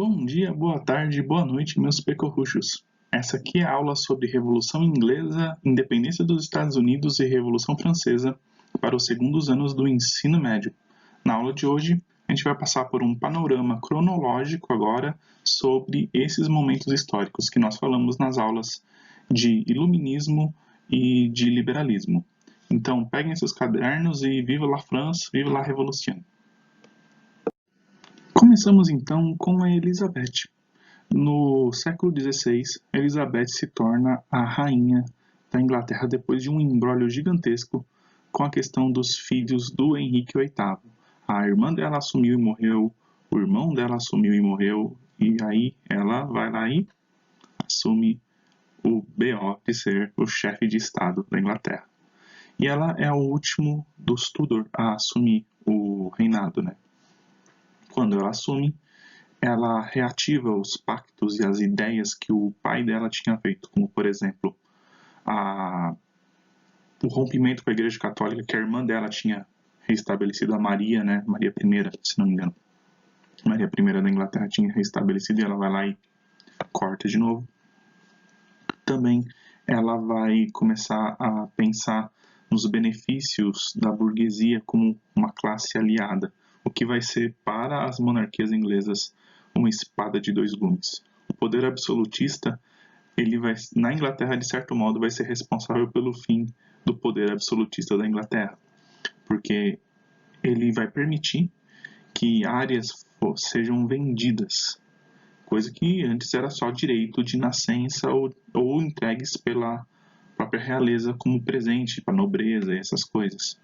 Bom dia, boa tarde, boa noite, meus pecorruchos. Essa aqui é a aula sobre Revolução Inglesa, Independência dos Estados Unidos e Revolução Francesa para os segundos anos do ensino médio. Na aula de hoje, a gente vai passar por um panorama cronológico agora sobre esses momentos históricos que nós falamos nas aulas de Iluminismo e de Liberalismo. Então, peguem seus cadernos e viva la France, viva la Révolution! Começamos então com a Elizabeth. No século XVI, Elizabeth se torna a rainha da Inglaterra depois de um imbróglio gigantesco com a questão dos filhos do Henrique VIII. A irmã dela assumiu e morreu, o irmão dela assumiu e morreu, e aí ela vai lá e assume o BO de ser o chefe de Estado da Inglaterra. E ela é o último dos Tudor a assumir o reinado, né? Quando ela assume, ela reativa os pactos e as ideias que o pai dela tinha feito, como, por exemplo, o rompimento com a Igreja Católica, que a irmã dela tinha restabelecido, a Maria, né? Maria I, se não me engano. Maria I da Inglaterra tinha restabelecido e ela vai lá e corta de novo. Também ela vai começar a pensar nos benefícios da burguesia como uma classe aliada, o que vai ser para as monarquias inglesas uma espada de dois gumes. O poder absolutista, ele vai, na Inglaterra, de certo modo, vai ser responsável pelo fim do poder absolutista da Inglaterra, porque ele vai permitir que áreas sejam vendidas, coisa que antes era só direito de nascença ou entregues pela própria realeza como presente para a nobreza e essas coisas.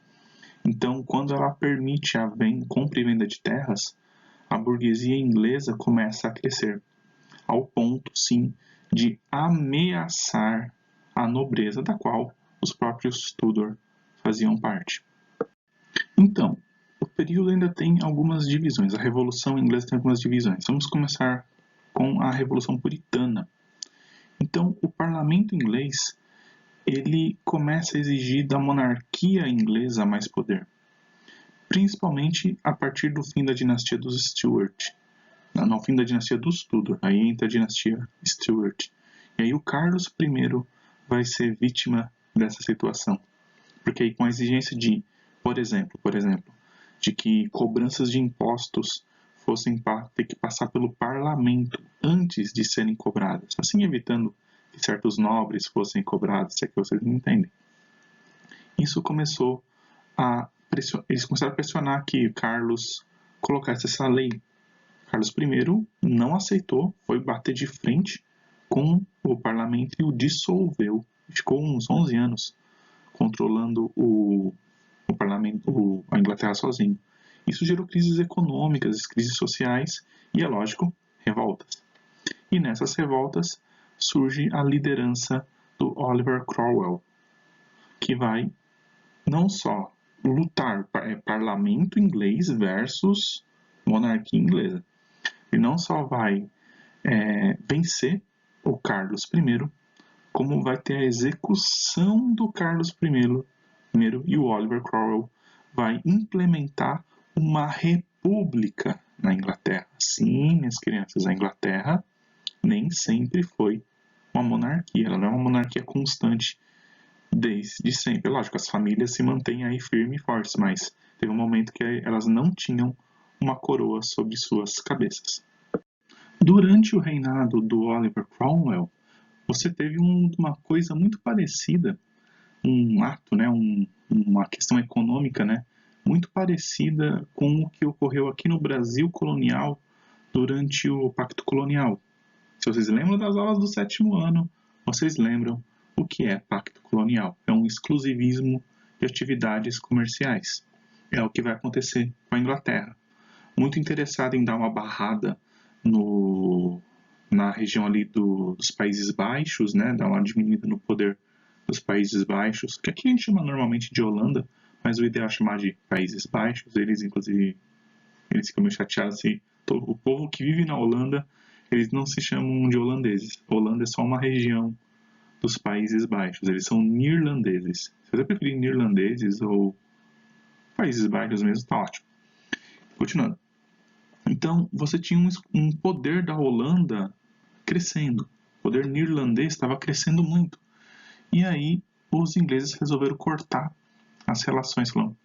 Então, quando ela permite a compra e venda de terras, a burguesia inglesa começa a crescer, ao ponto, sim, de ameaçar a nobreza da qual os próprios Tudor faziam parte. Então, o período ainda tem algumas divisões, a Revolução Inglesa tem algumas divisões. Vamos começar com a Revolução Puritana. Então, o parlamento inglês, ele começa a exigir da monarquia inglesa mais poder, principalmente a partir do fim da dinastia dos Stuart. No fim da dinastia dos Tudor, aí entra a dinastia Stuart. E aí o Carlos I vai ser vítima dessa situação. Porque aí com a exigência de, por exemplo, de que cobranças de impostos fossem ter que passar pelo parlamento antes de serem cobradas, assim evitando que certos nobres fossem cobrados, se é que vocês não entendem. Isso começou eles começaram a pressionar que Carlos colocasse essa lei. Carlos I não aceitou, foi bater de frente com o parlamento e o dissolveu. Ficou uns 11 anos controlando o parlamento, a Inglaterra sozinho. Isso gerou crises econômicas, crises sociais e, é lógico, revoltas. E nessas revoltas surge a liderança do Oliver Cromwell, que vai não só lutar parlamento inglês versus monarquia inglesa. Ele não só vai vencer o Carlos I, como vai ter a execução do Carlos I e o Oliver Cromwell vai implementar uma república na Inglaterra. Sim, minhas crianças, a Inglaterra nem sempre foi uma monarquia, ela não é uma monarquia constante desde sempre. Lógico, as famílias se mantêm aí firmes e fortes, mas teve um momento que elas não tinham uma coroa sobre suas cabeças. Durante o reinado do Oliver Cromwell, você teve uma coisa muito parecida, um ato, né, uma questão econômica, né, muito parecida com o que ocorreu aqui no Brasil colonial durante o Pacto Colonial. Se vocês lembram das aulas do 7º ano, vocês lembram o que é Pacto Colonial. É um exclusivismo de atividades comerciais. É o que vai acontecer com a Inglaterra. Muito interessada em dar uma barrada na região ali dos Países Baixos, né, dar uma diminuída no poder dos Países Baixos, que aqui a gente chama normalmente de Holanda, mas o ideal é chamar de Países Baixos. Eles, inclusive, eles ficam meio chateados se o povo que vive na Holanda, eles não se chamam de holandeses. Holanda é só uma região dos Países Baixos, eles são neerlandeses. Se você preferir neerlandeses ou Países Baixos mesmo, tá ótimo. Continuando. Então, você tinha um poder da Holanda crescendo. O poder neerlandês estava crescendo muito. E aí, os ingleses resolveram cortar as relações, falando,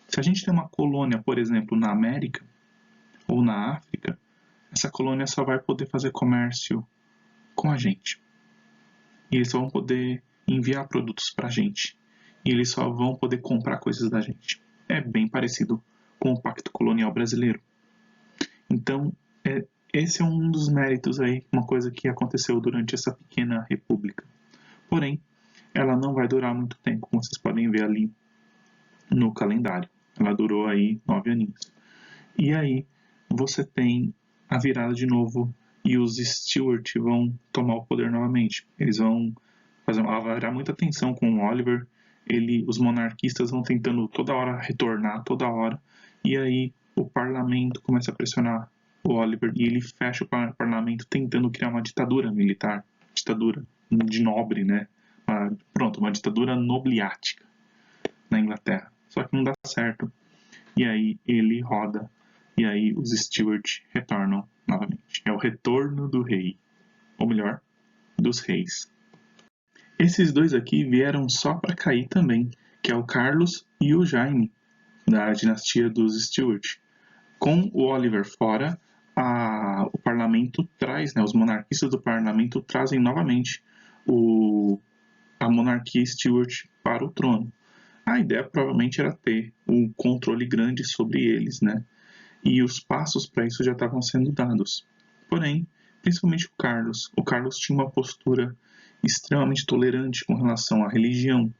se a gente tem uma colônia, por exemplo, na América ou na África, essa colônia só vai poder fazer comércio com a gente. E eles só vão poder enviar produtos para a gente. E eles só vão poder comprar coisas da gente. É bem parecido com o Pacto Colonial Brasileiro. Então, esse é um dos méritos aí, uma coisa que aconteceu durante essa pequena república. Porém, ela não vai durar muito tempo, como vocês podem ver ali no calendário. Ela durou aí 9 aninhos. E aí, você tem a virada de novo e os Stuart vão tomar o poder novamente. Eles vão haverá muita tensão com o Oliver. Os monarquistas vão tentando toda hora retornar, toda hora. E aí o parlamento começa a pressionar o Oliver e ele fecha o parlamento tentando criar uma ditadura militar, ditadura de nobre, né? Uma ditadura nobiliática na Inglaterra. Só que não dá certo. E aí ele roda. E aí os Stuart retornam novamente. É o retorno do rei. Ou melhor, dos reis. Esses dois aqui vieram só para cair também, que é o Carlos e o Jaime, da dinastia dos Stuart. Com o Oliver fora, o parlamento traz, né, os monarquistas do parlamento trazem novamente a monarquia Stuart para o trono. A ideia provavelmente era ter um controle grande sobre eles, né? E os passos para isso já estavam sendo dados. Porém, principalmente o Carlos tinha uma postura extremamente tolerante com relação à religião,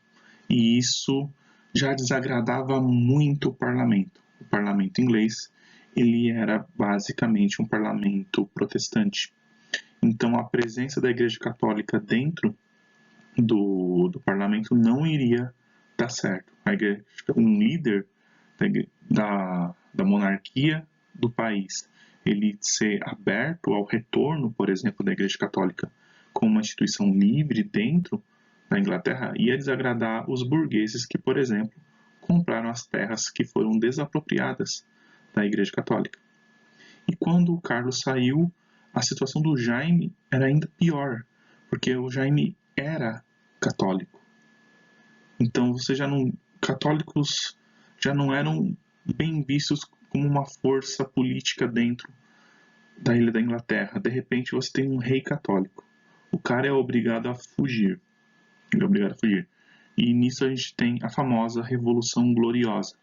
e isso já desagradava muito o parlamento. O parlamento inglês, ele era basicamente um parlamento protestante. Então, a presença da Igreja Católica dentro do parlamento não iria dar certo. Um líder da monarquia do país, ele ser aberto ao retorno, por exemplo, da Igreja Católica como uma instituição livre dentro da Inglaterra, ia desagradar os burgueses que, por exemplo, compraram as terras que foram desapropriadas da Igreja Católica. E quando o Carlos saiu, a situação do Jaime era ainda pior, porque o Jaime era católico. Então você já não católicos já não eram bem vistos como uma força política dentro da ilha da Inglaterra. De repente você tem um rei católico. O cara é obrigado a fugir. Ele é obrigado a fugir. E nisso a gente tem a famosa Revolução Gloriosa.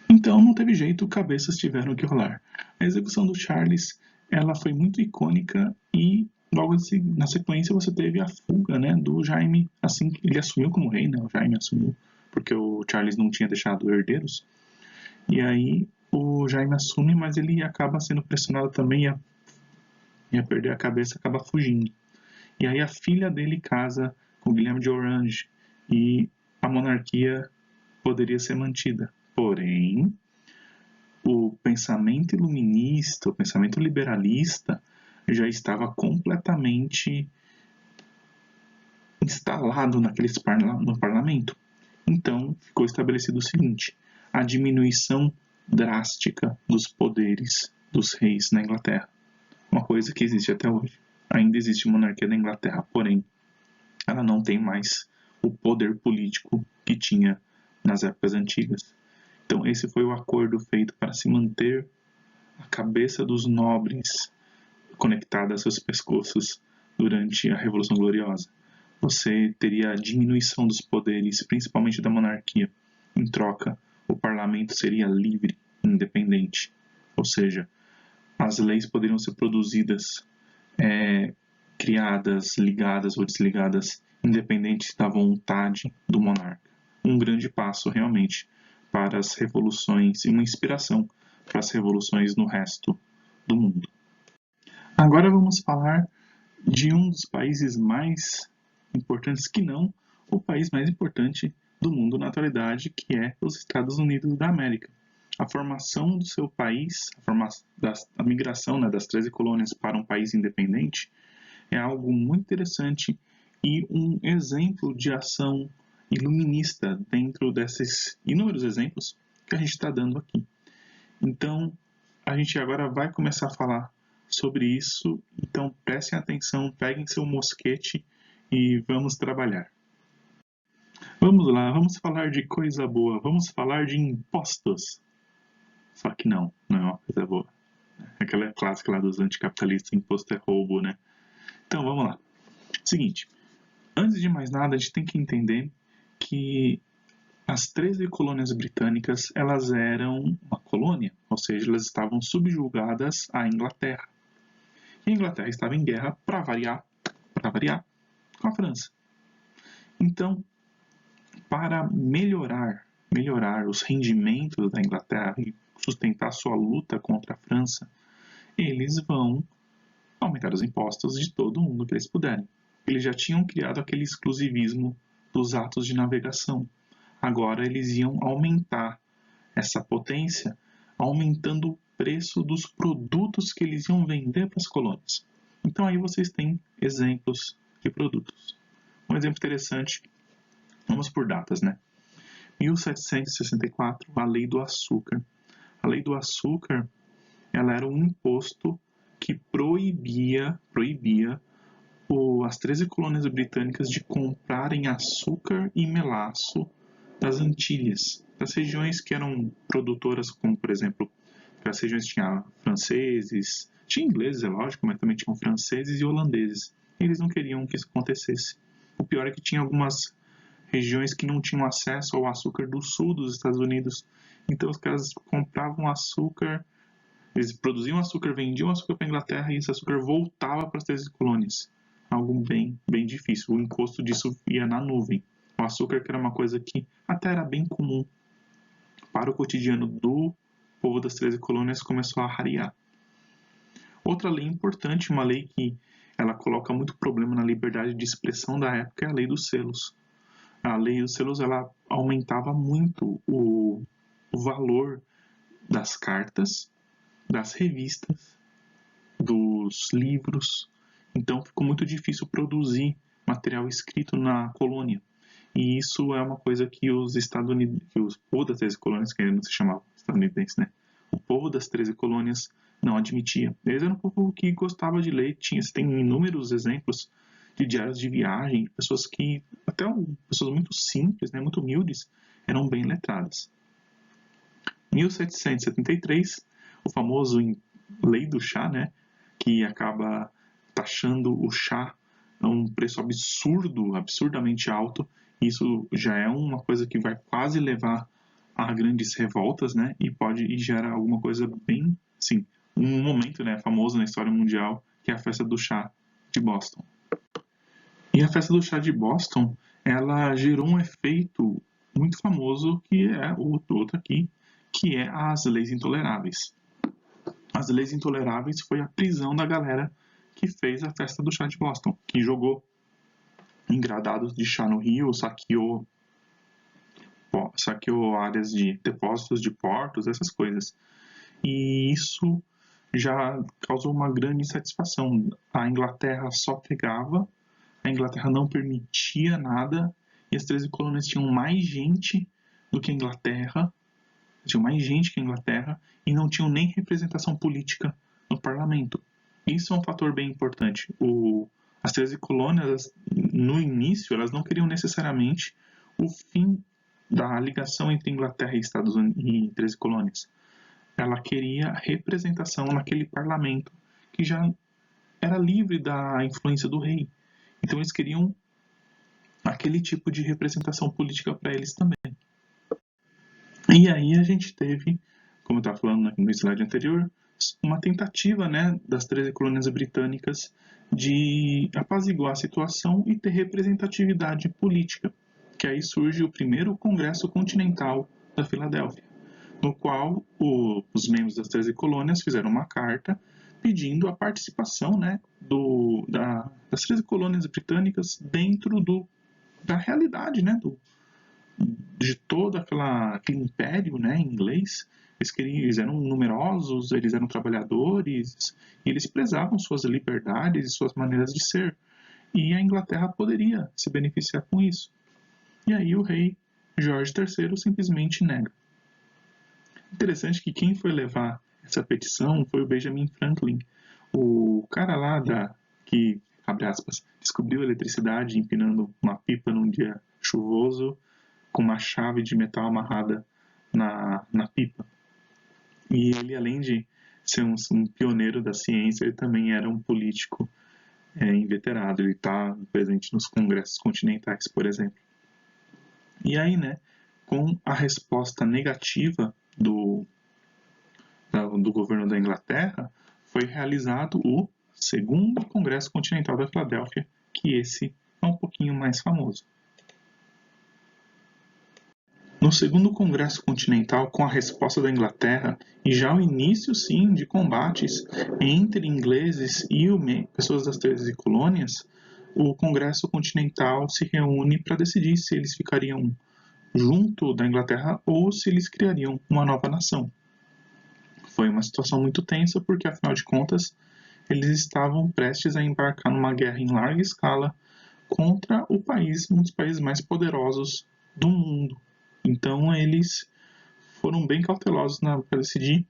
Então não teve jeito, cabeças tiveram que rolar. A execução do Charles, ela foi muito icônica e logo na sequência você teve a fuga, né, do Jaime, assim que ele assumiu como rei, né, o Jaime assumiu, porque o Charles não tinha deixado herdeiros. E aí o Jaime assume, mas ele acaba sendo pressionado também a perder a cabeça, acaba fugindo. E aí a filha dele casa com Guilherme de Orange e a monarquia poderia ser mantida. Porém, o pensamento iluminista, o pensamento liberalista já estava completamente instalado no parlamento. Então, ficou estabelecido o seguinte: a diminuição drástica dos poderes dos reis na Inglaterra. Uma coisa que existe até hoje. Ainda existe monarquia na Inglaterra, porém, ela não tem mais o poder político que tinha nas épocas antigas. Então, esse foi o acordo feito para se manter a cabeça dos nobres conectada a seus pescoços durante a Revolução Gloriosa. Você teria a diminuição dos poderes, principalmente da monarquia. Em troca, o parlamento seria livre, independente. Ou seja, as leis poderiam ser produzidas, criadas, ligadas ou desligadas, independentes da vontade do monarca. Um grande passo, realmente, para as revoluções e uma inspiração para as revoluções no resto do mundo. Agora vamos falar de um dos países mais importantes, que não o país mais importante do mundo na atualidade, que é os Estados Unidos da América. A formação do seu país, a migração, né, das 13 colônias para um país independente, é algo muito interessante e um exemplo de ação iluminista dentro desses inúmeros exemplos que a gente está dando aqui. Então, a gente agora vai começar a falar sobre isso, então prestem atenção, peguem seu mosquete e vamos trabalhar. Vamos lá, vamos falar de coisa boa, vamos falar de impostos. Só que não é uma coisa boa. Aquela clássica lá dos anticapitalistas, imposto é roubo, né? Então vamos lá. Seguinte, antes de mais nada, a gente tem que entender que as 13 colônias britânicas, elas eram uma colônia, ou seja, elas estavam subjugadas à Inglaterra. E a Inglaterra estava em guerra, para variar, com a França. Então, para melhorar os rendimentos da Inglaterra e sustentar sua luta contra a França, eles vão aumentar os impostos de todo mundo que eles puderem. Eles já tinham criado aquele exclusivismo dos atos de navegação. Agora eles iam aumentar essa potência, aumentando o preço dos produtos que eles iam vender para as colônias. Então aí vocês têm exemplos de produtos. Um exemplo interessante, vamos por datas, né? 1764, a Lei do Açúcar. A Lei do Açúcar, ela era um imposto que proibia as 13 colônias britânicas de comprarem açúcar e melaço das Antilhas, das regiões que eram produtoras, como por exemplo, as regiões tinham franceses, tinha ingleses, é lógico, mas também tinham franceses e holandeses. Eles não queriam que isso acontecesse. O pior é que tinha algumas regiões que não tinham acesso ao açúcar do sul dos Estados Unidos. Então os caras compravam açúcar, eles produziam açúcar, vendiam açúcar para a Inglaterra e esse açúcar voltava para as 13 colônias. Algo bem difícil. O encosto disso ia na nuvem. O açúcar, que era uma coisa que até era bem comum para o cotidiano do povo das 13 colônias, começou a rarear. Outra lei importante, uma lei que ela coloca muito problema na liberdade de expressão da época, é a lei dos selos. A lei dos selos, ela aumentava muito o valor das cartas, das revistas, dos livros. Então ficou muito difícil produzir material escrito na colônia. E isso é uma coisa que os estadunidenses, que o povo das 13 colônias, que não se chamava estadunidense, né? O povo das 13 colônias não admitia. Eles eram um povo que gostava de ler, tem inúmeros exemplos de diários de viagem, pessoas que, até pessoas muito simples, né, muito humildes, eram bem letradas. 1773, o famoso Lei do Chá, né, que acaba taxando o chá a um preço absurdamente alto. Isso já é uma coisa que vai quase levar a grandes revoltas, né, e gera alguma coisa bem, sim, um momento, né, famoso na história mundial, que é a festa do chá de Boston. E a festa do chá de Boston, ela gerou um efeito muito famoso, que é o outro aqui, que é as leis intoleráveis. As leis intoleráveis foi a prisão da galera que fez a festa do chá de Boston, que jogou engradados de chá no rio, saqueou áreas de depósitos de portos, essas coisas. E isso já causou uma grande insatisfação. A Inglaterra só pegava, a Inglaterra não permitia nada, e as 13 colônias tinham mais gente do que a Inglaterra, e não tinham nem representação política no parlamento. Isso é um fator bem importante. As 13 colônias, no início, elas não queriam necessariamente o fim da ligação entre Inglaterra e Estados Unidos e 13 colônias. Ela queria representação naquele parlamento que já era livre da influência do rei. Então eles queriam aquele tipo de representação política para eles também. E aí a gente teve, como eu estava falando no slide anterior, uma tentativa, né, das 13 colônias britânicas de apaziguar a situação e ter representatividade política, que aí surge o primeiro Congresso Continental da Filadélfia, no qual os membros das 13 colônias fizeram uma carta pedindo a participação, né, das 13 colônias britânicas dentro da realidade, né, de todo aquele império, né, inglês. Eles eram numerosos, eles eram trabalhadores, e eles prezavam suas liberdades e suas maneiras de ser. E a Inglaterra poderia se beneficiar com isso. E aí o rei Jorge III simplesmente nega. Interessante que quem foi levar essa petição foi o Benjamin Franklin, o cara lá que, abre aspas, descobriu a eletricidade empinando uma pipa num dia chuvoso com uma chave de metal amarrada na pipa. E ele, além de ser um pioneiro da ciência, ele também era um político inveterado. Ele está presente nos congressos continentais, por exemplo. E aí, né, com a resposta negativa do governo da Inglaterra, foi realizado o segundo Congresso Continental da Filadélfia, que esse é um pouquinho mais famoso. No segundo Congresso Continental, com a resposta da Inglaterra e já o início, sim, de combates entre ingleses e pessoas das 13 colônias, o Congresso Continental se reúne para decidir se eles ficariam junto da Inglaterra ou se eles criariam uma nova nação. Foi uma situação muito tensa porque, afinal de contas, eles estavam prestes a embarcar numa guerra em larga escala contra o país, um dos países mais poderosos do mundo. Então eles foram bem cautelosos para decidir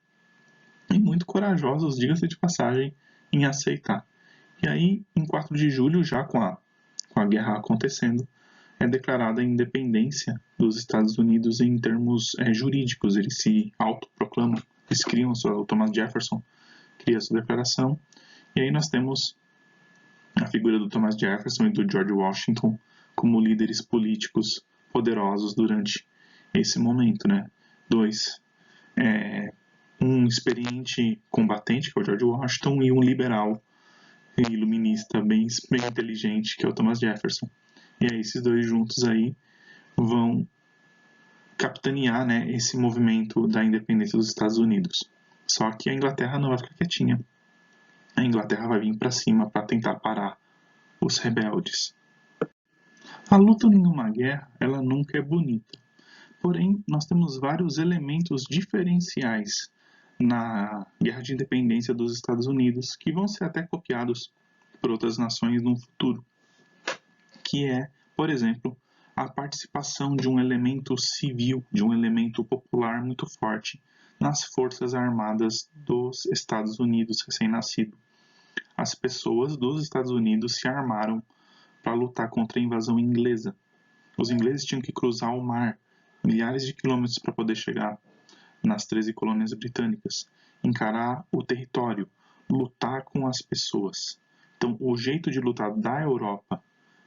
e muito corajosos, diga-se de passagem, em aceitar. E aí, em 4 de julho, já com a guerra acontecendo, é declarada a independência dos Estados Unidos em termos jurídicos. Eles se autoproclamam, eles criam o Thomas Jefferson cria sua declaração. E aí nós temos a figura do Thomas Jefferson e do George Washington como líderes políticos poderosos durante esse momento, né? Um experiente combatente, que é o George Washington, e um liberal e iluminista bem inteligente, que é o Thomas Jefferson. E aí esses dois juntos aí vão capitanear, né, esse movimento da independência dos Estados Unidos. Só que a Inglaterra não vai ficar quietinha. A Inglaterra vai vir para cima para tentar parar os rebeldes. A luta em uma guerra, ela nunca é bonita. Porém, nós temos vários elementos diferenciais na Guerra de Independência dos Estados Unidos que vão ser até copiados por outras nações no futuro. Que é, por exemplo, a participação de um elemento civil, de um elemento popular muito forte nas Forças Armadas dos Estados Unidos recém-nascido. As pessoas dos Estados Unidos se armaram para lutar contra a invasão inglesa. Os ingleses tinham que cruzar o mar, milhares de quilômetros para poder chegar nas 13 colônias britânicas, encarar o território, lutar com as pessoas. Então, o jeito de lutar da Europa,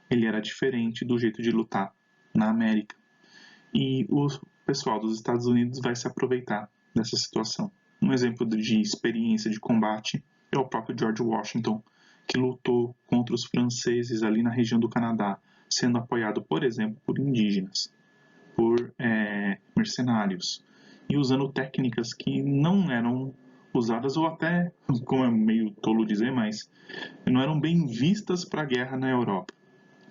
ele era diferente do jeito de lutar na América. E o pessoal dos Estados Unidos vai se aproveitar dessa situação. Um exemplo de experiência de combate é o próprio George Washington, que lutou contra os franceses ali na região do Canadá, sendo apoiado, por exemplo, por indígenas, por mercenários, e usando técnicas que não eram usadas, ou até, como é meio tolo dizer, mas não eram bem vistas para a guerra na Europa.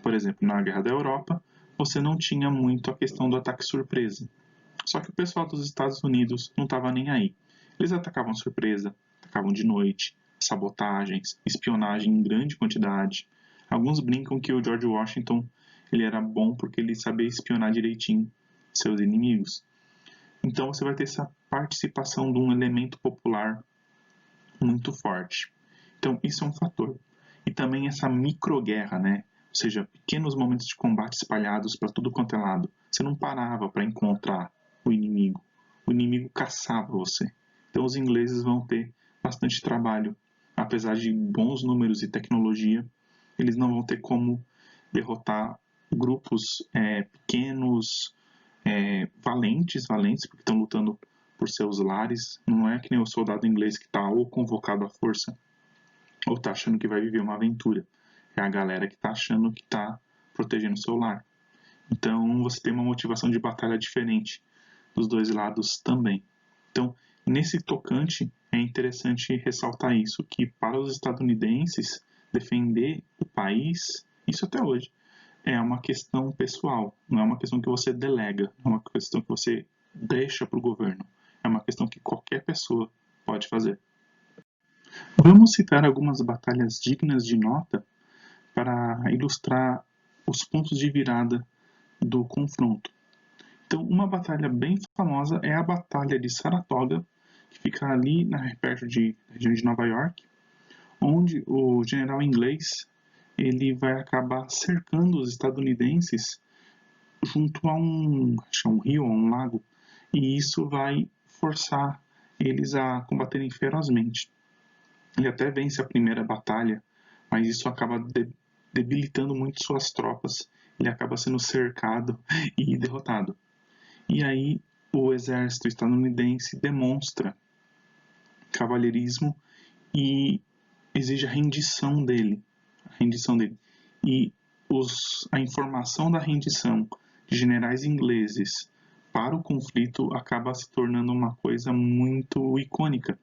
Por exemplo, na Guerra da Europa, você não tinha muito a questão do ataque surpresa. Só que o pessoal dos Estados Unidos não estava nem aí. Eles atacavam surpresa, atacavam de noite, sabotagens, espionagem em grande quantidade. Alguns brincam que o George Washington ele era bom porque ele sabia espionar direitinho seus inimigos. Então você vai ter essa participação de um elemento popular muito forte. Então isso é um fator. E também essa microguerra, né? Ou seja, pequenos momentos de combate espalhados para tudo quanto é lado. Você não parava para encontrar o inimigo. O inimigo caçava você. Então os ingleses vão ter bastante trabalho. Apesar de bons números e tecnologia, eles não vão ter como derrotar grupos pequenos, valentes, porque estão lutando por seus lares. Não é que nem o soldado inglês que está ou convocado à força ou está achando que vai viver uma aventura. É a galera que está achando que está protegendo seu lar. Então você tem uma motivação de batalha diferente dos dois lados também. Então, nesse tocante, é interessante ressaltar isso, que para os estadunidenses, defender o país, isso até hoje, é uma questão pessoal, não é uma questão que você delega, não é uma questão que você deixa para o governo, é uma questão que qualquer pessoa pode fazer. Vamos citar algumas batalhas dignas de nota para ilustrar os pontos de virada do confronto. Então, uma batalha bem famosa é a Batalha de Saratoga, que fica ali perto da região de Nova York, onde o general inglês ele vai acabar cercando os estadunidenses junto a acho que é um rio ou um lago, e isso vai forçar eles a combaterem ferozmente. Ele até vence a primeira batalha, mas isso acaba debilitando muito suas tropas. Ele acaba sendo cercado e derrotado. E aí o exército estadunidense demonstra cavalheirismo e exige a rendição dele. E a informação da rendição de generais ingleses para o conflito acaba se tornando uma coisa muito icônica.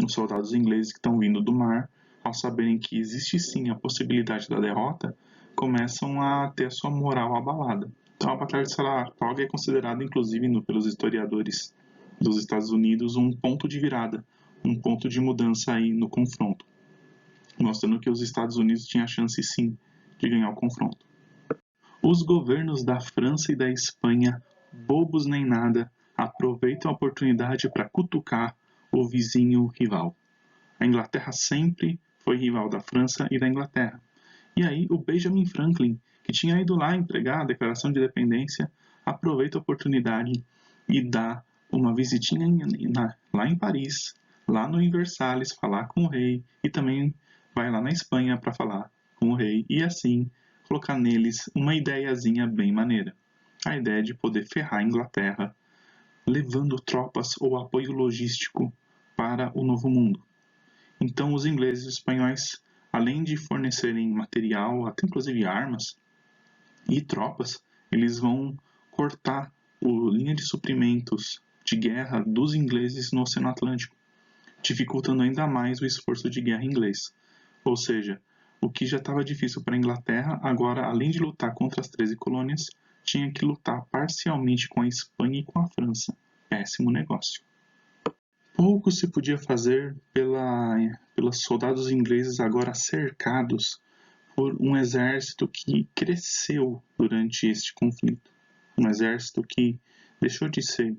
Os soldados ingleses que estão vindo do mar, ao saberem que existe sim a possibilidade da derrota, começam a ter a sua moral abalada. Então a Batalha de Saratoga é considerada, inclusive pelos historiadores dos Estados Unidos, um ponto de virada, um ponto de mudança aí no confronto, mostrando que os Estados Unidos tinham a chance sim de ganhar o confronto. Os governos da França e da Espanha, bobos nem nada, aproveitam a oportunidade para cutucar o vizinho rival. A Inglaterra sempre foi rival da França e da Inglaterra. E aí o Benjamin Franklin, que tinha ido lá entregar a Declaração de Independência, aproveita a oportunidade e dá uma visitinha lá em Paris, lá no Versalhes, falar com o rei, e também vai lá na Espanha para falar com o rei, e assim colocar neles uma ideiazinha bem maneira. A ideia de poder ferrar a Inglaterra, levando tropas ou apoio logístico para o Novo Mundo. Então os ingleses e os espanhóis, além de fornecerem material, até inclusive armas e tropas, eles vão cortar a linha de suprimentos de guerra dos ingleses no Oceano Atlântico, dificultando ainda mais o esforço de guerra inglês. Ou seja, o que já estava difícil para a Inglaterra, agora, além de lutar contra as 13 colônias, tinha que lutar parcialmente com a Espanha e com a França. Péssimo negócio. Pouco se podia fazer pelos soldados ingleses agora cercados por um exército que cresceu durante este conflito. Um exército que deixou de ser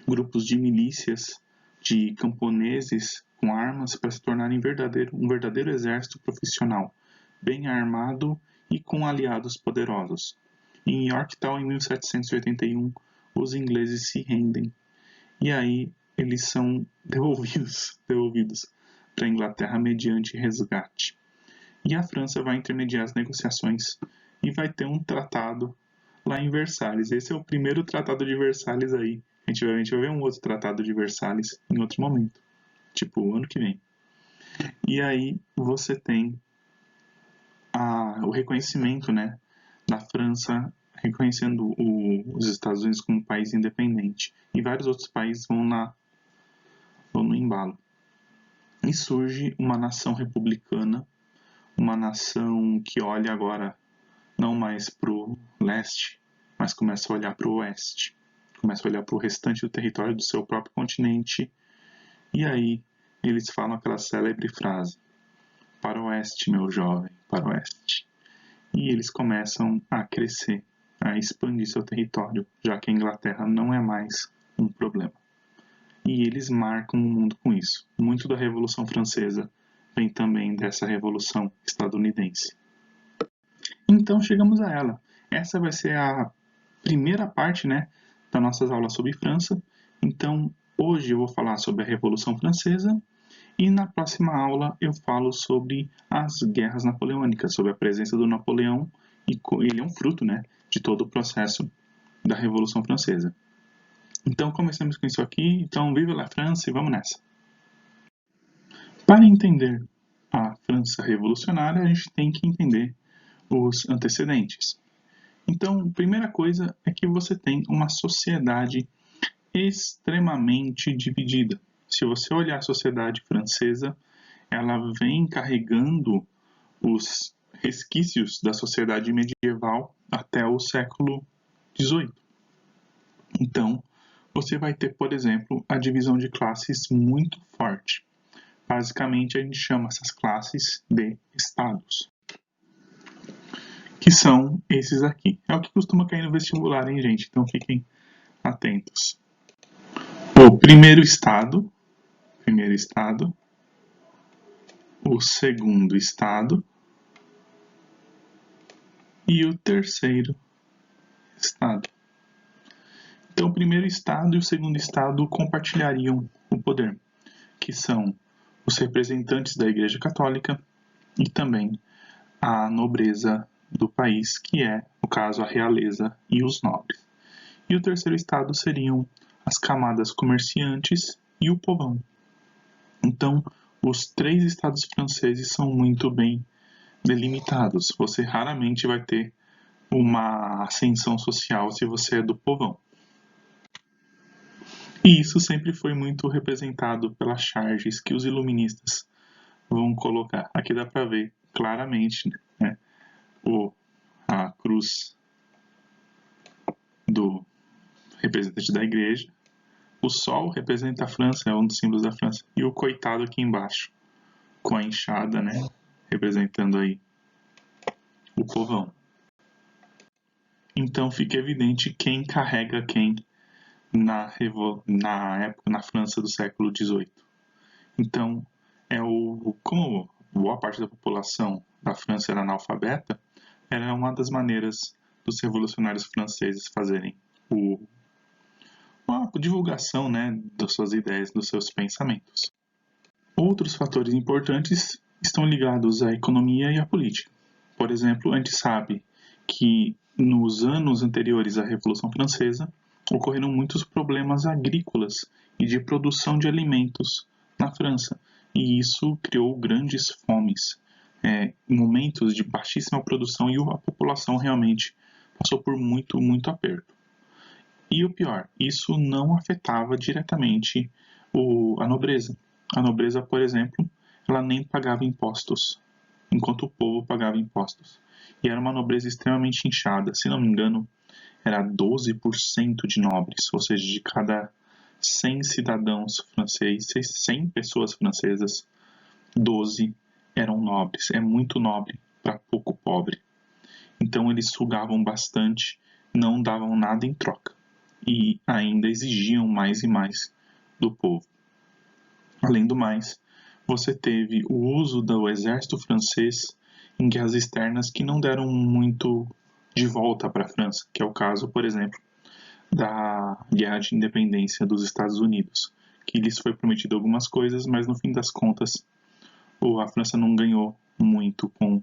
grupos de milícias, de camponeses com armas, para se tornar um verdadeiro exército profissional, bem armado e com aliados poderosos. Em Yorktown, em 1781, os ingleses se rendem. E aí eles são devolvidos para a Inglaterra mediante resgate. E a França vai intermediar as negociações e vai ter um tratado lá em Versalhes. Esse é o primeiro tratado de Versalhes aí. A gente vai ver um outro tratado de Versalhes em outro momento, tipo ano que vem. E aí você tem o reconhecimento, né, da França reconhecendo os Estados Unidos como um país independente. E vários outros países vão no embalo. E surge uma nação republicana, uma nação que olha agora não mais para o leste, mas começa a olhar para o oeste, começa a olhar para o restante do território do seu próprio continente, e aí eles falam aquela célebre frase: para o oeste, meu jovem, para o oeste. E eles começam a crescer, a expandir seu território, já que a Inglaterra não é mais um problema. E eles marcam o mundo com isso. Muito da Revolução Francesa vem também dessa Revolução Estadunidense. Então chegamos a ela. Essa vai ser a primeira parte, né, das nossas aulas sobre França. Então hoje eu vou falar sobre a Revolução Francesa e na próxima aula eu falo sobre as guerras napoleônicas, sobre a presença do Napoleão, e ele é um fruto, né, de todo o processo da Revolução Francesa. Então começamos com isso aqui. Então viva la France e vamos nessa. Para entender a França revolucionária, a gente tem que entender os antecedentes. Então, primeira coisa é que você tem uma sociedade extremamente dividida. Se você olhar a sociedade francesa, ela vem carregando os resquícios da sociedade medieval até o século XVIII. Então, você vai ter, por exemplo, a divisão de classes muito forte. Basicamente, a gente chama essas classes de estados, que são esses aqui. É o que costuma cair no vestibular, hein, gente? Então fiquem atentos. O primeiro estado, o segundo estado e o terceiro estado. Então, o primeiro estado e o segundo estado compartilhariam o poder, que são os representantes da Igreja Católica e também a nobreza do país, que é, no caso, a realeza e os nobres. E o terceiro estado seriam as camadas comerciantes e o povão. Então, os três estados franceses são muito bem delimitados. Você raramente vai ter uma ascensão social se você é do povão. E isso sempre foi muito representado pelas charges que os iluministas vão colocar. Aqui dá para ver claramente, né, a cruz do representante da igreja. O sol representa a França, é um dos símbolos da França. E o coitado aqui embaixo, com a enxada, né, representando aí o povão. Então fica evidente quem carrega quem na época, na França do século XVIII. Então, como boa parte da população da França era analfabeta, era uma das maneiras dos revolucionários franceses fazerem a divulgação, né, das suas ideias, dos seus pensamentos. Outros fatores importantes estão ligados à economia e à política. Por exemplo, a gente sabe que nos anos anteriores à Revolução Francesa ocorreram muitos problemas agrícolas e de produção de alimentos na França, e isso criou grandes fomes, momentos de baixíssima produção, e a população realmente passou por muito, muito aperto. E o pior, isso não afetava diretamente a nobreza. A nobreza, por exemplo, ela nem pagava impostos, enquanto o povo pagava impostos. E era uma nobreza extremamente inchada. Se não me engano, era 12% de nobres, ou seja, de cada 100 cidadãos franceses, 100 pessoas francesas, 12 eram nobres. É muito nobre para pouco pobre. Então eles sugavam bastante, não davam nada em troca e ainda exigiam mais e mais do povo. Além do mais, você teve o uso do exército francês em guerras externas que não deram muito de volta para a França, que é o caso, por exemplo, da Guerra de Independência dos Estados Unidos, que lhes foi prometido algumas coisas, mas no fim das contas a França não ganhou muito com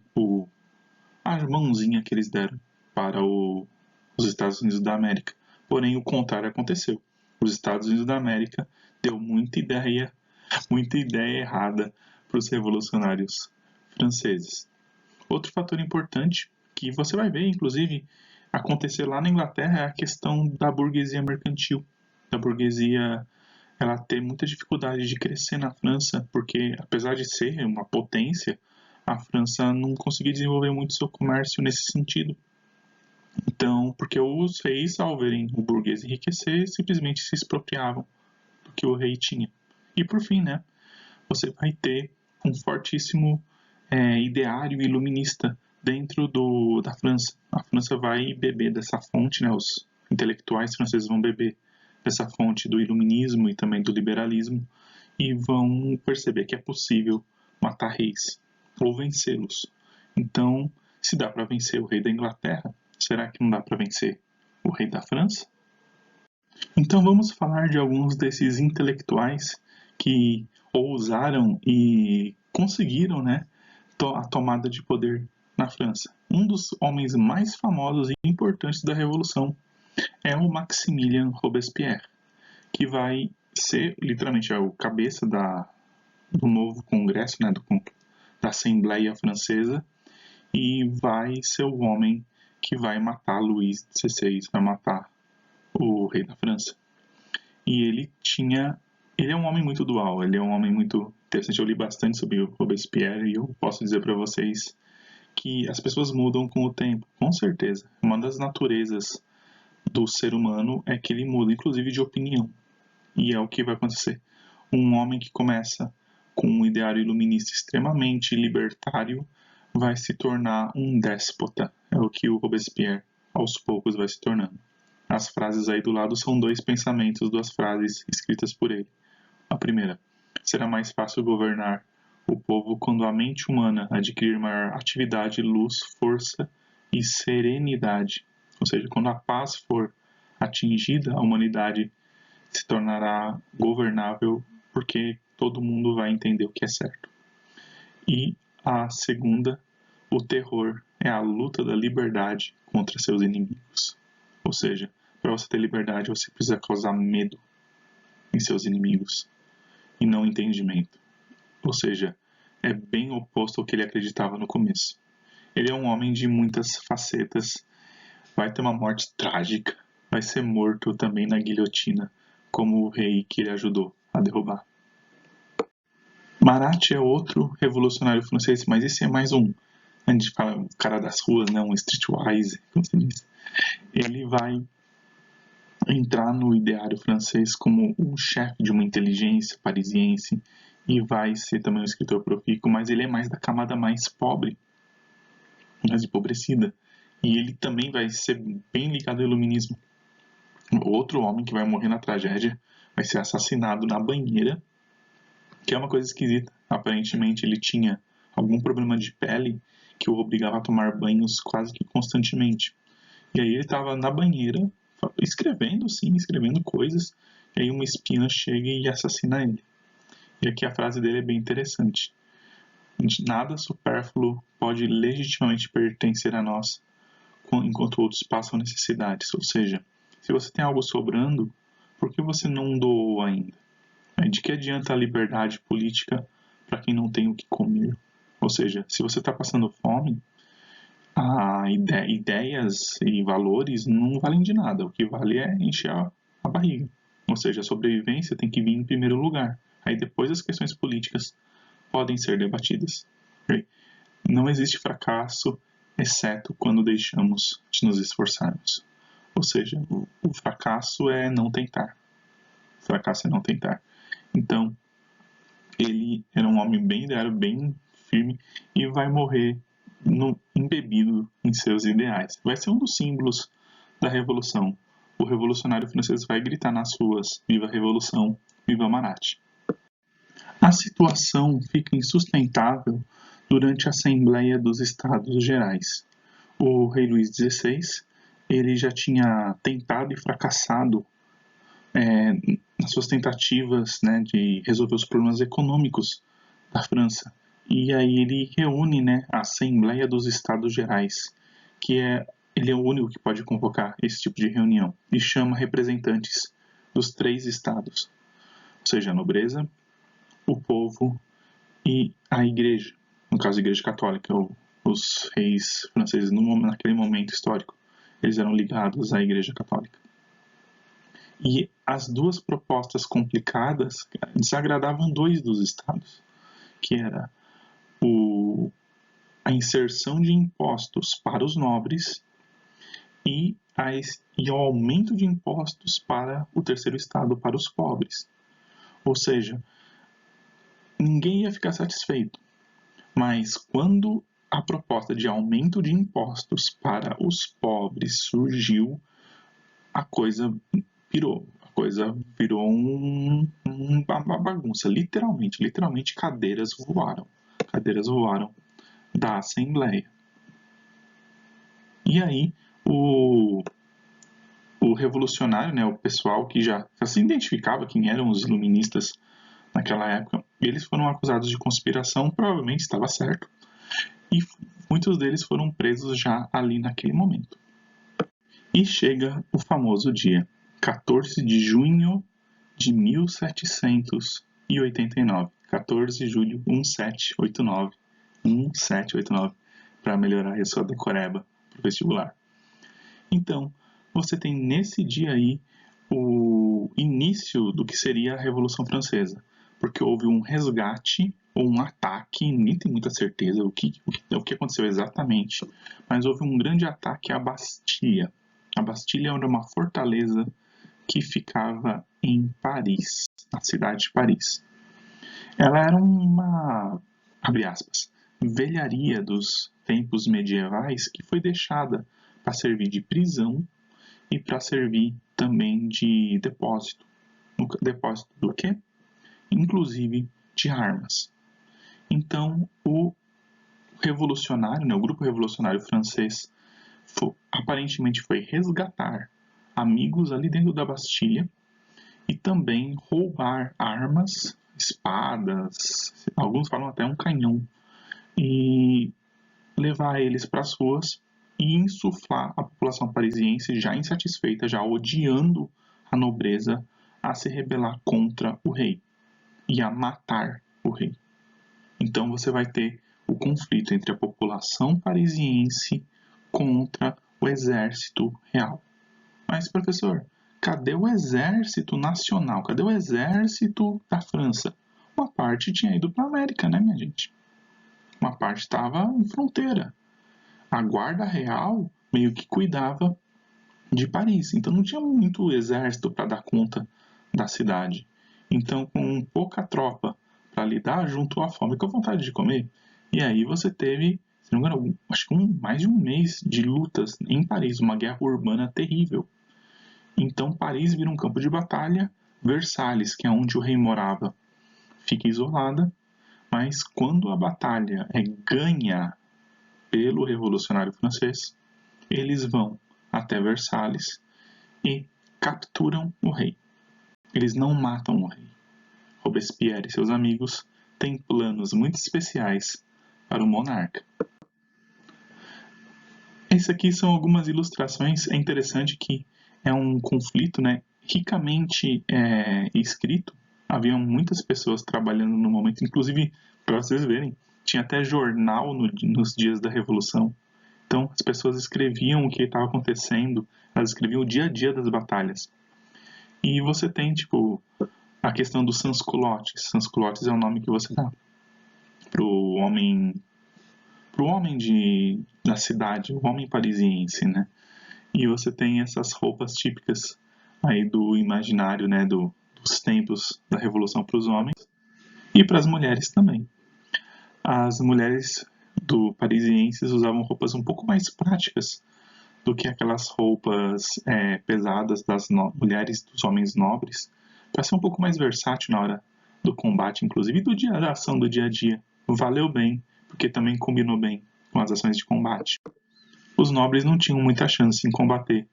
a mãozinha que eles deram para os Estados Unidos da América. Porém, o contrário aconteceu. Os Estados Unidos da América deu muita ideia errada para os revolucionários franceses. Outro fator importante que você vai ver, inclusive, acontecer lá na Inglaterra é a questão da burguesia mercantil, da burguesia ela ter muita dificuldade de crescer na França, porque apesar de ser uma potência, a França não conseguia desenvolver muito seu comércio nesse sentido. Então, porque os reis, ao verem o burguês enriquecer, simplesmente se expropriavam do que o rei tinha. E por fim, né, você vai ter um fortíssimo ideário iluminista dentro da França. A França vai beber dessa fonte, né, os intelectuais franceses vão beber dessa fonte do iluminismo e também do liberalismo e vão perceber que é possível matar reis ou vencê-los. Então, se dá para vencer o rei da Inglaterra, será que não dá para vencer o rei da França? Então vamos falar de alguns desses intelectuais que ousaram e conseguiram, né, a tomada de poder na França. Um dos homens mais famosos e importantes da Revolução é o Maximilien Robespierre, que vai ser literalmente o cabeça do novo Congresso, né, da Assembleia Francesa, e vai ser o homem que vai matar Luís XVI, vai matar o rei da França. E ele é um homem muito dual, ele é um homem muito interessante. Eu li bastante sobre o Robespierre e eu posso dizer para vocês que as pessoas mudam com o tempo, com certeza. Uma das naturezas do ser humano é que ele muda, inclusive de opinião. E é o que vai acontecer. Um homem que começa com um ideário iluminista extremamente libertário vai se tornar um déspota. É o que o Robespierre, aos poucos, vai se tornando. As frases aí do lado são dois pensamentos, duas frases escritas por ele. A primeira: será mais fácil governar o povo quando a mente humana adquirir maior atividade, luz, força e serenidade. Ou seja, quando a paz for atingida, a humanidade se tornará governável porque todo mundo vai entender o que é certo. E a segunda: o terror é a luta da liberdade contra seus inimigos. Ou seja, para você ter liberdade, você precisa causar medo em seus inimigos e não entendimento. Ou seja, é bem oposto ao que ele acreditava no começo. Ele é um homem de muitas facetas, vai ter uma morte trágica, vai ser morto também na guilhotina, como o rei que ele ajudou a derrubar. Marat é outro revolucionário francês, mas esse é mais um, a gente fala um cara das ruas, né, um streetwise, como se diz. Ele vai entrar no ideário francês como um chefe de uma inteligência parisiense e vai ser também um escritor profícuo, mas ele é mais da camada mais pobre, mais empobrecida. E ele também vai ser bem ligado ao iluminismo. Outro homem que vai morrer na tragédia vai ser assassinado na banheira, que é uma coisa esquisita. Aparentemente ele tinha algum problema de pele que o obrigava a tomar banhos quase que constantemente. E aí ele estava na banheira, escrevendo coisas, e aí uma espiã chega e assassina ele. E aqui a frase dele é bem interessante. Nada supérfluo pode legitimamente pertencer a nós, enquanto outros passam necessidades. Ou seja, se você tem algo sobrando, por que você não doou ainda? De que adianta a liberdade política para quem não tem o que comer? Ou seja, se você está passando fome, ideias e valores não valem de nada. O que vale é encher a barriga. Ou seja, a sobrevivência tem que vir em primeiro lugar. Aí depois as questões políticas podem ser debatidas. Não existe fracasso, exceto quando deixamos de nos esforçarmos. Ou seja, o fracasso é não tentar. O fracasso é não tentar. Então, ele era um homem bem ideário, bem firme, e vai morrer embebido em seus ideais. Vai ser um dos símbolos da Revolução. O revolucionário francês vai gritar nas ruas: viva a Revolução, viva Marat. A situação fica insustentável durante a Assembleia dos Estados Gerais. O rei Luís XVI ele já tinha tentado e fracassado nas suas tentativas, né, de resolver os problemas econômicos da França. E aí ele reúne, né, a Assembleia dos Estados Gerais, ele é o único que pode convocar esse tipo de reunião, e chama representantes dos 3 estados, ou seja, a nobreza, o povo e a igreja, no caso a igreja católica. Os reis franceses naquele momento histórico, eles eram ligados à igreja católica. E as duas propostas complicadas desagradavam 2 dos estados, que era a inserção de impostos para os nobres e o aumento de impostos para o terceiro estado, para os pobres. Ou seja, ninguém ia ficar satisfeito. Mas quando a proposta de aumento de impostos para os pobres surgiu, a coisa pirou. A coisa virou uma bagunça. Literalmente cadeiras voaram. Cadeiras voaram da Assembleia. E aí o revolucionário, né, o pessoal que já se identificava quem eram os iluministas naquela época, eles foram acusados de conspiração, provavelmente estava certo, e muitos deles foram presos já ali naquele momento. E chega o famoso dia, 14 de junho de 1789, 14 de julho 1789, 1789, para melhorar a sua decoreba para o vestibular. Então, você tem nesse dia aí o início do que seria a Revolução Francesa, porque houve um resgate ou um ataque, nem tem muita certeza o que aconteceu exatamente, mas houve um grande ataque à Bastilha. A Bastilha era uma fortaleza que ficava em Paris, na cidade de Paris. Ela era uma, abre aspas, velharia dos tempos medievais que foi deixada para servir de prisão e para servir também de depósito. Depósito do quê? Inclusive de armas. Então, o revolucionário, né, o grupo revolucionário francês, aparentemente foi resgatar amigos ali dentro da Bastilha e também roubar armas, espadas, alguns falam até um canhão, e levar eles para as ruas e insuflar a população parisiense já insatisfeita, já odiando a nobreza, a se rebelar contra o rei e a matar o rei. Então você vai ter o conflito entre a população parisiense contra o exército real. Mas, professor, cadê o exército nacional? Cadê o exército da França? Uma parte tinha ido para a América, né, minha gente? Uma parte estava em fronteira. A guarda real meio que cuidava de Paris, então não tinha muito exército para dar conta da cidade. Então, com pouca tropa para lidar, juntou a fome com a vontade de comer. E aí você teve, se não me engano, acho que mais de um mês de lutas em Paris, uma guerra urbana terrível. Então Paris vira um campo de batalha, Versalhes, que é onde o rei morava, fica isolada, mas quando a batalha é ganha pelo revolucionário francês, eles vão até Versalhes e capturam o rei. Eles não matam o rei. Robespierre e seus amigos têm planos muito especiais para o monarca. Essas aqui são algumas ilustrações. É interessante que é um conflito, né, ricamente escrito. Haviam muitas pessoas trabalhando no momento, inclusive, para vocês verem, tinha até jornal nos dias da Revolução. Então, as pessoas escreviam o que estava acontecendo, elas escreviam o dia a dia das batalhas. E você tem, tipo, a questão dos sans-culottes. Sans-culottes é o nome que você dá pro homem da cidade, o homem parisiense, né? E você tem essas roupas típicas aí do imaginário, né, dos tempos da Revolução para os homens e para as mulheres também. As mulheres parisienses usavam roupas um pouco mais práticas do que aquelas roupas pesadas das mulheres dos homens nobres, para ser um pouco mais versátil na hora do combate, inclusive da ação do dia a dia. Valeu bem, porque também combinou bem com as ações de combate. Os nobres não tinham muita chance em combater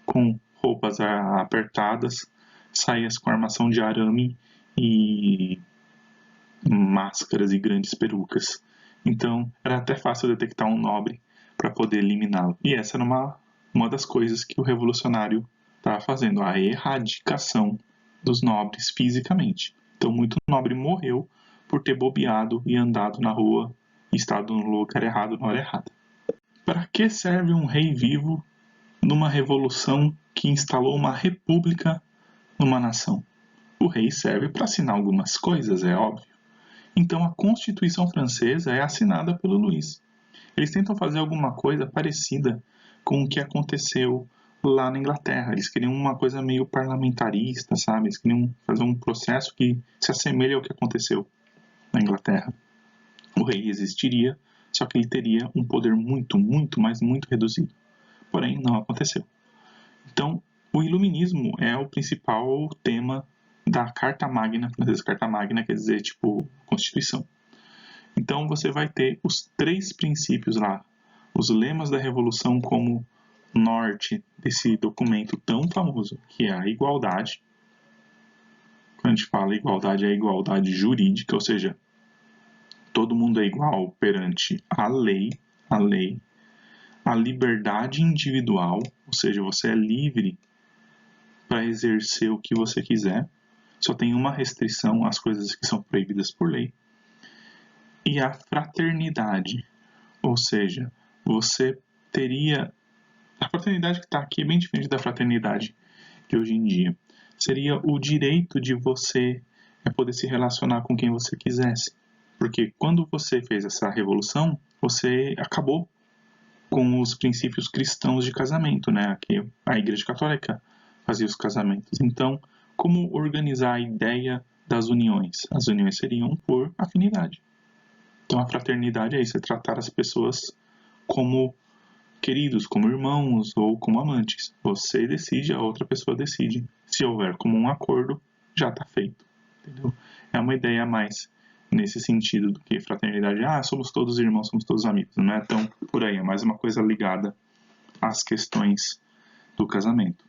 com roupas apertadas, saias com armação de arame e máscaras e grandes perucas. Então era até fácil detectar um nobre para poder eliminá-lo. E essa era uma das coisas que o revolucionário estava fazendo, a erradicação dos nobres fisicamente. Então muito nobre morreu por ter bobeado e andado na rua e estado no lugar errado na hora errada. Para que serve um rei vivo numa revolução que instalou uma república numa nação? O rei serve para assinar algumas coisas, é óbvio. Então a Constituição Francesa é assinada pelo Luís. Eles tentam fazer alguma coisa parecida com o que aconteceu lá na Inglaterra. Eles queriam uma coisa meio parlamentarista, sabe? Eles queriam fazer um processo que se assemelha ao que aconteceu na Inglaterra. O rei existiria, só que ele teria um poder muito, mas muito reduzido. Porém, não aconteceu. Então, o iluminismo é o principal tema da Carta Magna francesa. Carta Magna quer dizer, tipo, Constituição. Então, você vai ter os 3 princípios lá, os lemas da Revolução como norte desse documento tão famoso, que é a igualdade. Quando a gente fala igualdade, é a igualdade jurídica, ou seja, todo mundo é igual perante a lei, a liberdade individual, ou seja, você é livre para exercer o que você quiser, só tem uma restrição às coisas que são proibidas por lei, e a fraternidade, ou seja, você teria... A fraternidade que está aqui é bem diferente da fraternidade de hoje em dia. Seria o direito de você poder se relacionar com quem você quisesse. Porque quando você fez essa revolução, você acabou com os princípios cristãos de casamento, né? Aqui a Igreja Católica fazia os casamentos. Então, como organizar a ideia das uniões? As uniões seriam por afinidade. Então, a fraternidade é isso, é tratar as pessoas como queridos, como irmãos ou como amantes. Você decide, a outra pessoa decide. Se houver como um acordo, já está feito. Entendeu? É uma ideia a mais nesse sentido do que fraternidade. Ah, somos todos irmãos, somos todos amigos. Não é tão por aí, é mais uma coisa ligada às questões do casamento.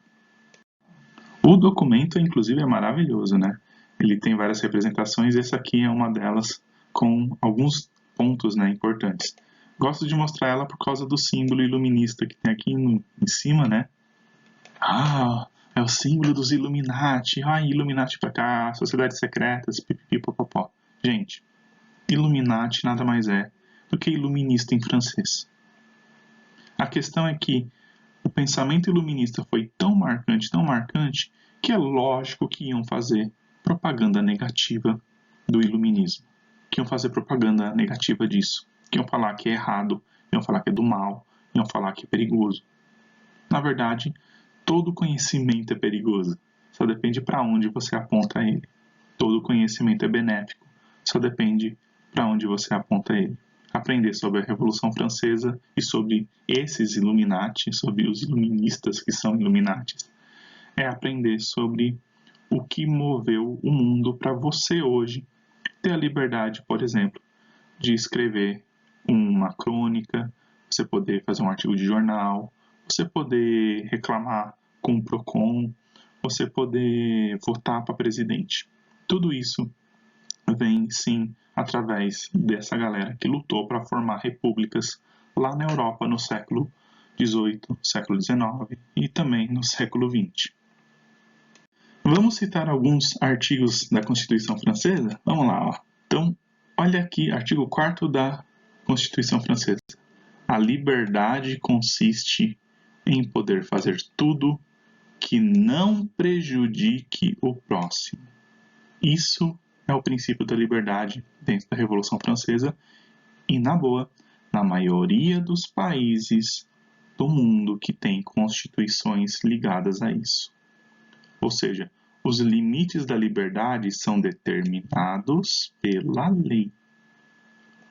O documento, inclusive, é maravilhoso, né? Ele tem várias representações, essa aqui é uma delas com alguns pontos, né, importantes. Gosto de mostrar ela por causa do símbolo iluminista que tem aqui em cima, né? Ah, é o símbolo dos Illuminati. Ah, Illuminati pra cá, sociedades secretas, pipipipopopó. Gente, Illuminati nada mais é do que iluminista em francês. A questão é que o pensamento iluminista foi tão marcante, que é lógico que iam fazer propaganda negativa do iluminismo. Que iam fazer propaganda negativa disso. Que iam falar que é errado, iam falar que é do mal, iam falar que é perigoso. Na verdade, todo conhecimento é perigoso. Só depende para onde você aponta ele. Todo conhecimento é benéfico. Só depende para onde você aponta ele. Aprender sobre a Revolução Francesa e sobre esses Illuminati, sobre os iluministas que são Illuminatis, é aprender sobre o que moveu o mundo para você hoje ter a liberdade, por exemplo, de escrever uma crônica, você poder fazer um artigo de jornal, você poder reclamar com o PROCON, você poder votar para presidente. Tudo isso vem, sim, através dessa galera que lutou para formar repúblicas lá na Europa no século XVIII, século XIX e também no século XX. Vamos citar alguns artigos da Constituição Francesa? Vamos lá, ó. Então, olha aqui, artigo 4º da Constituição Francesa. A liberdade consiste em poder fazer tudo que não prejudique o próximo. Isso é o princípio da liberdade dentro da Revolução Francesa e, na boa, na maioria dos países do mundo que tem constituições ligadas a isso. Ou seja, os limites da liberdade são determinados pela lei.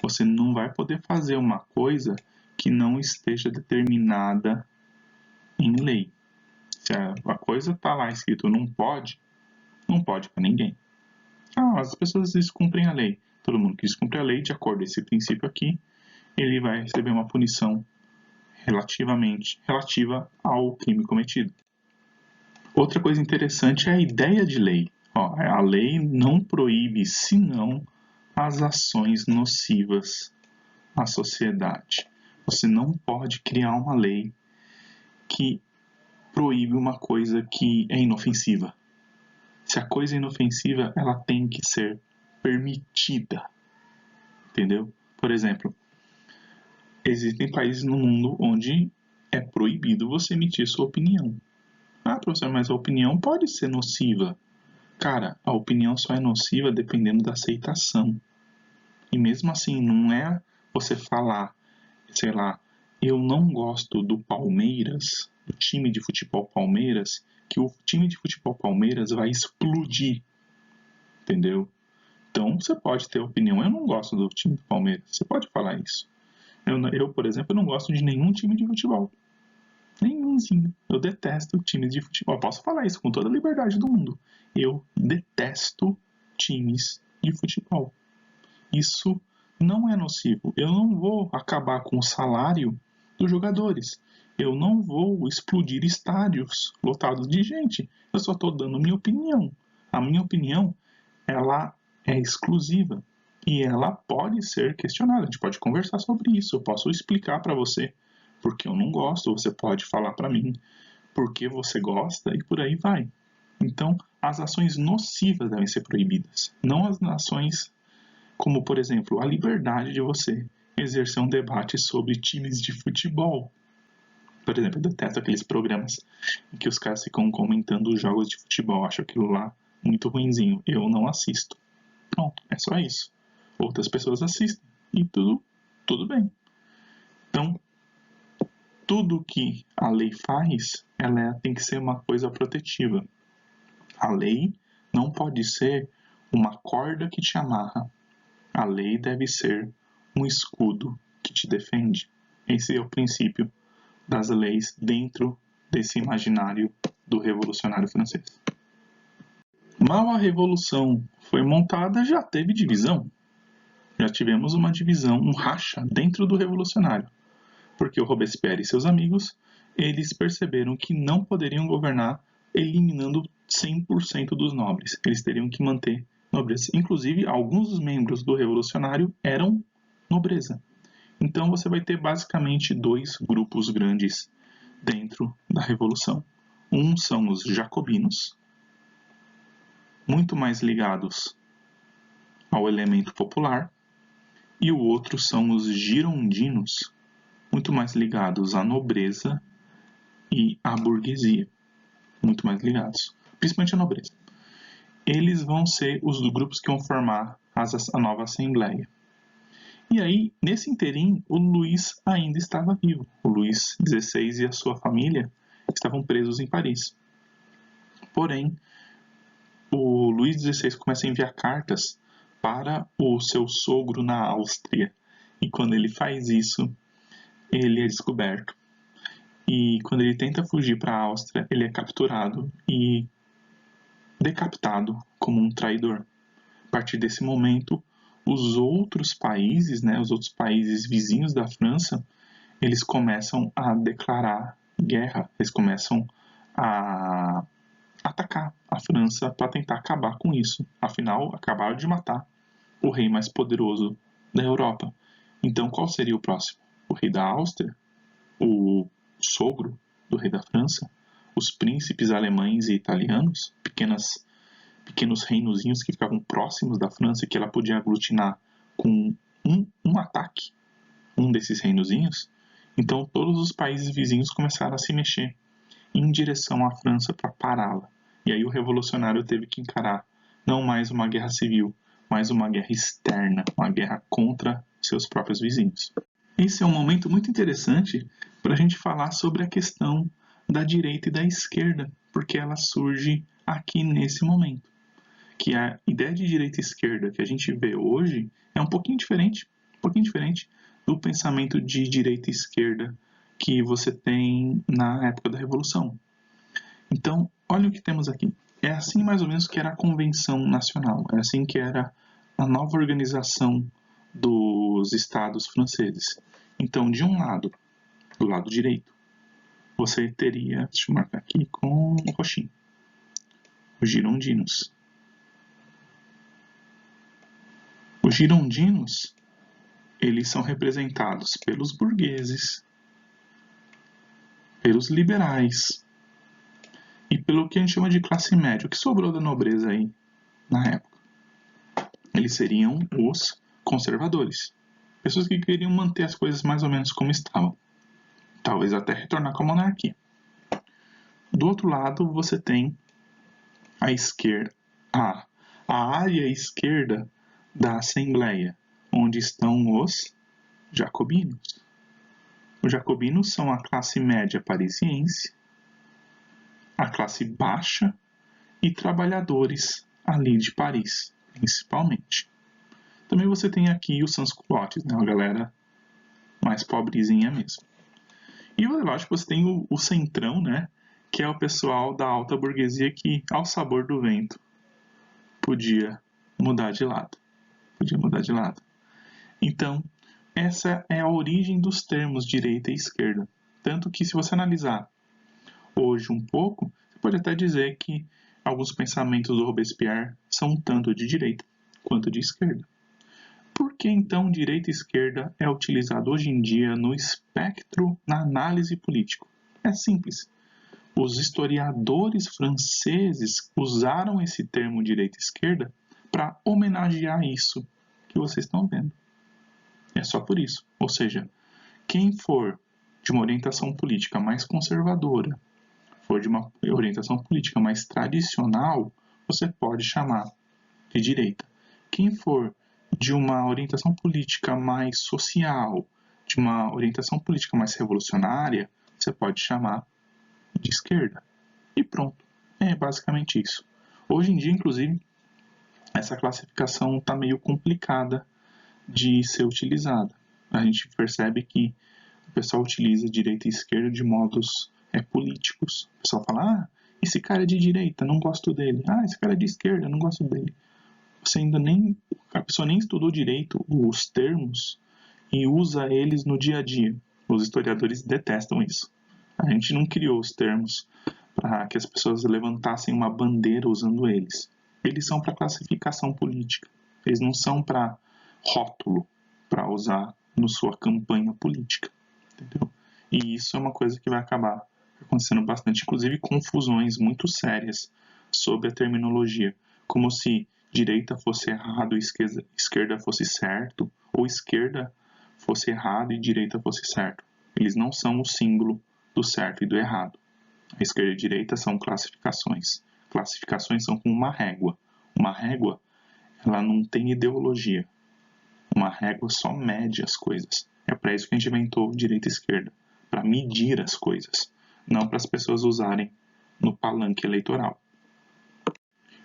Você não vai poder fazer uma coisa que não esteja determinada em lei. Se a coisa está lá escrito não pode para ninguém. Ah, as pessoas descumprem a lei. Todo mundo que descumpre a lei, de acordo com esse princípio aqui, ele vai receber uma punição relativa ao crime cometido. Outra coisa interessante é a ideia de lei. A lei não proíbe, senão, as ações nocivas à sociedade. Você não pode criar uma lei que proíbe uma coisa que é inofensiva. Se a coisa é inofensiva, ela tem que ser permitida. Entendeu? Por exemplo, existem países no mundo onde é proibido você emitir sua opinião. Ah, professor, mas a opinião pode ser nociva. Cara, a opinião só é nociva dependendo da aceitação. E mesmo assim, não é você falar, sei lá, eu não gosto do Palmeiras, do time de futebol Palmeiras, que o time de futebol Palmeiras vai explodir. Entendeu? Então, você pode ter opinião. Eu não gosto do time do Palmeiras. Você pode falar isso. Eu, por exemplo, não gosto de nenhum time de futebol. Nenhumzinho. Eu detesto times de futebol. Eu posso falar isso com toda a liberdade do mundo. Eu detesto times de futebol. Isso não é nocivo. Eu não vou acabar com o salário dos jogadores. Eu não vou explodir estádios lotados de gente. Eu só estou dando minha opinião. A minha opinião, ela é exclusiva. E ela pode ser questionada. A gente pode conversar sobre isso. Eu posso explicar para você porque eu não gosto. Você pode falar para mim porque você gosta e por aí vai. Então, as ações nocivas devem ser proibidas. Não as ações como, por exemplo, a liberdade de você exercer um debate sobre times de futebol. Por exemplo, eu detesto aqueles programas em que os caras ficam comentando os jogos de futebol. Acho aquilo lá muito ruinzinho. Eu não assisto. Pronto, é só isso. Outras pessoas assistem e tudo bem. Então, tudo que a lei faz, ela tem que ser uma coisa protetiva. A lei não pode ser uma corda que te amarra. A lei deve ser um escudo que te defende. Esse é o princípio das leis dentro desse imaginário do revolucionário francês. Mal a revolução foi montada, já teve divisão. Já tivemos uma divisão, um racha dentro do revolucionário. Porque o Robespierre e seus amigos, eles perceberam que não poderiam governar eliminando 100% dos nobres. Eles teriam que manter nobreza. Inclusive, alguns dos membros do revolucionário eram nobreza. Então você vai ter basicamente dois grupos grandes dentro da revolução. Um são os jacobinos, muito mais ligados ao elemento popular, e o outro são os girondinos, muito mais ligados à nobreza e à burguesia, muito mais ligados, principalmente à nobreza. Eles vão ser os grupos que vão formar a nova Assembleia. E aí, nesse interim, o Luís ainda estava vivo. O Luís XVI e a sua família estavam presos em Paris. Porém, o Luís XVI começa a enviar cartas para o seu sogro na Áustria. E quando ele faz isso, ele é descoberto. E quando ele tenta fugir para a Áustria, ele é capturado e decapitado como um traidor. A partir desse momento, os outros países, os outros países vizinhos da França, eles começam a declarar guerra, eles começam a atacar a França para tentar acabar com isso. Afinal, acabaram de matar o rei mais poderoso da Europa. Então, qual seria o próximo? O rei da Áustria? O sogro do rei da França? Os príncipes alemães e italianos? Pequenos reinozinhos que ficavam próximos da França e que ela podia aglutinar com um ataque, um desses reinozinhos. Então todos os países vizinhos começaram a se mexer em direção à França para pará-la. E aí o revolucionário teve que encarar não mais uma guerra civil, mas uma guerra externa, uma guerra contra seus próprios vizinhos. Esse é um momento muito interessante para a gente falar sobre a questão da direita e da esquerda, porque ela surge aqui nesse momento. Que a ideia de direita e esquerda que a gente vê hoje é um pouquinho diferente do pensamento de direita e esquerda que você tem na época da Revolução. Então, olha o que temos aqui. É assim mais ou menos que era a Convenção Nacional, é assim que era a nova organização dos estados franceses. Então, de um lado, do lado direito, você teria, deixa eu marcar aqui com o roxinho, os girondinos. Os girondinos, eles são representados pelos burgueses, pelos liberais e pelo que a gente chama de classe média, o que sobrou da nobreza aí na época. Eles seriam os conservadores, pessoas que queriam manter as coisas mais ou menos como estavam, talvez até retornar com a monarquia. Do outro lado, você tem a esquerda, a área esquerda da Assembleia, onde estão os jacobinos. Os jacobinos são a classe média parisiense, a classe baixa e trabalhadores ali de Paris, principalmente. Também você tem aqui os sans-culottes, a galera mais pobrezinha mesmo. E lógico, você tem o centrão, que é o pessoal da alta burguesia que, ao sabor do vento, podia mudar de lado. Então, essa é a origem dos termos direita e esquerda. Tanto que, se você analisar hoje um pouco, você pode até dizer que alguns pensamentos do Robespierre são tanto de direita quanto de esquerda. Por que, então, direita e esquerda é utilizado hoje em dia no espectro, na análise política? É simples. Os historiadores franceses usaram esse termo direita e esquerda para homenagear isso que vocês estão vendo. É só por isso. Ou seja, quem for de uma orientação política mais conservadora, for de uma orientação política mais tradicional, você pode chamar de direita. Quem for de uma orientação política mais social, de uma orientação política mais revolucionária, você pode chamar de esquerda. E pronto. É basicamente isso. Hoje em dia, inclusive, essa classificação está meio complicada de ser utilizada. A gente percebe que o pessoal utiliza direita e esquerda de modos políticos. O pessoal fala, esse cara é de direita, não gosto dele. Esse cara é de esquerda, não gosto dele. A pessoa nem estudou direito os termos e usa eles no dia a dia. Os historiadores detestam isso. A gente não criou os termos para que as pessoas levantassem uma bandeira usando eles. Eles são para classificação política. Eles não são para rótulo, para usar na sua campanha política. Entendeu? E isso é uma coisa que vai acabar acontecendo bastante, inclusive confusões muito sérias sobre a terminologia, como se direita fosse errado e esquerda fosse certo, ou esquerda fosse errado e direita fosse certo. Eles não são o símbolo do certo e do errado. A esquerda e a direita são classificações. Classificações são como uma régua. Uma régua, ela não tem ideologia. Uma régua só mede as coisas. É para isso que a gente inventou direita e esquerda, para medir as coisas, não para as pessoas usarem no palanque eleitoral.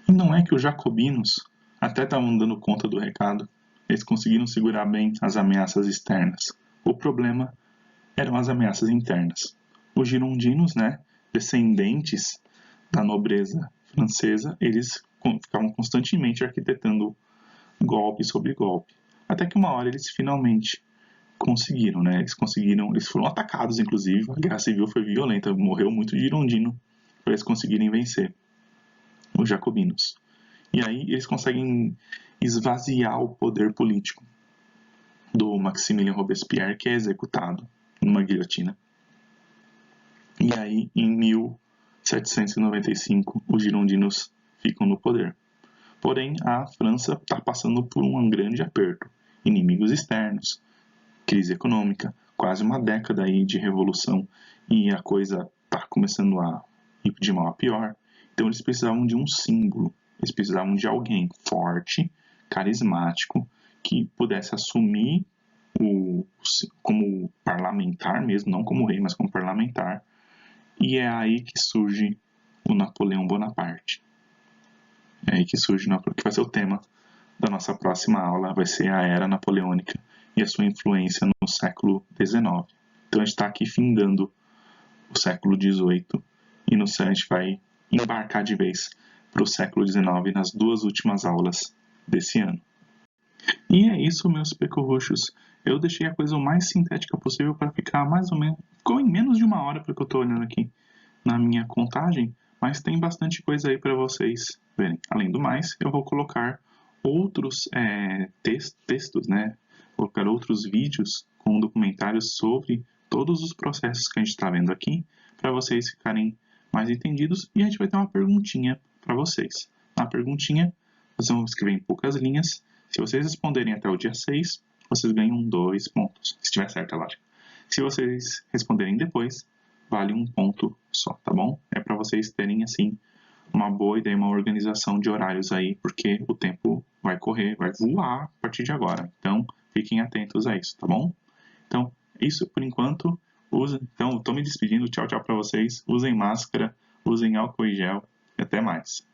E não é que os jacobinos até estavam dando conta do recado, eles conseguiram segurar bem as ameaças externas. O problema eram as ameaças internas. Os girondinos, descendentes da nobreza francesa, eles ficavam constantemente arquitetando golpe sobre golpe. Até que uma hora eles finalmente conseguiram, eles foram atacados, inclusive, a guerra civil foi violenta, morreu muito girondino para eles conseguirem vencer os jacobinos. E aí eles conseguem esvaziar o poder político do Maximilien Robespierre, que é executado numa guilhotina. E aí, em 1795, os girondinos ficam no poder. Porém, a França está passando por um grande aperto. Inimigos externos, crise econômica, quase uma década aí de revolução e a coisa está começando a ir de mal a pior. Então eles precisavam de um símbolo, eles precisavam de alguém forte, carismático, que pudesse assumir como parlamentar mesmo, não como rei, mas como parlamentar. E é aí que surge o Napoleão Bonaparte. É aí que surge, que vai ser o tema da nossa próxima aula, vai ser a Era Napoleônica e a sua influência no século XIX. Então a gente está aqui findando o século XVIII e a gente vai embarcar de vez para o século XIX nas duas últimas aulas desse ano. E é isso, meus pecorruchos. Eu deixei a coisa o mais sintética possível para ficar mais ou menos... Ficou em menos de uma hora, porque eu estou olhando aqui na minha contagem, mas tem bastante coisa aí para vocês verem. Além do mais, eu vou colocar outros textos, Vou colocar outros vídeos com documentários sobre todos os processos que a gente está vendo aqui, para vocês ficarem mais entendidos. E a gente vai ter uma perguntinha para vocês. Na perguntinha, vocês vão escrever em poucas linhas. Se vocês responderem até o dia 6, vocês ganham 2 pontos. Se tiver certo, é lógico. Se vocês responderem depois, vale 1 ponto só, tá bom? É para vocês terem, assim, uma boa ideia, uma organização de horários aí, porque o tempo vai correr, vai voar a partir de agora. Então, fiquem atentos a isso, tá bom? Então, isso por enquanto. Então, estou me despedindo. Tchau, tchau para vocês. Usem máscara, usem álcool e gel. E até mais.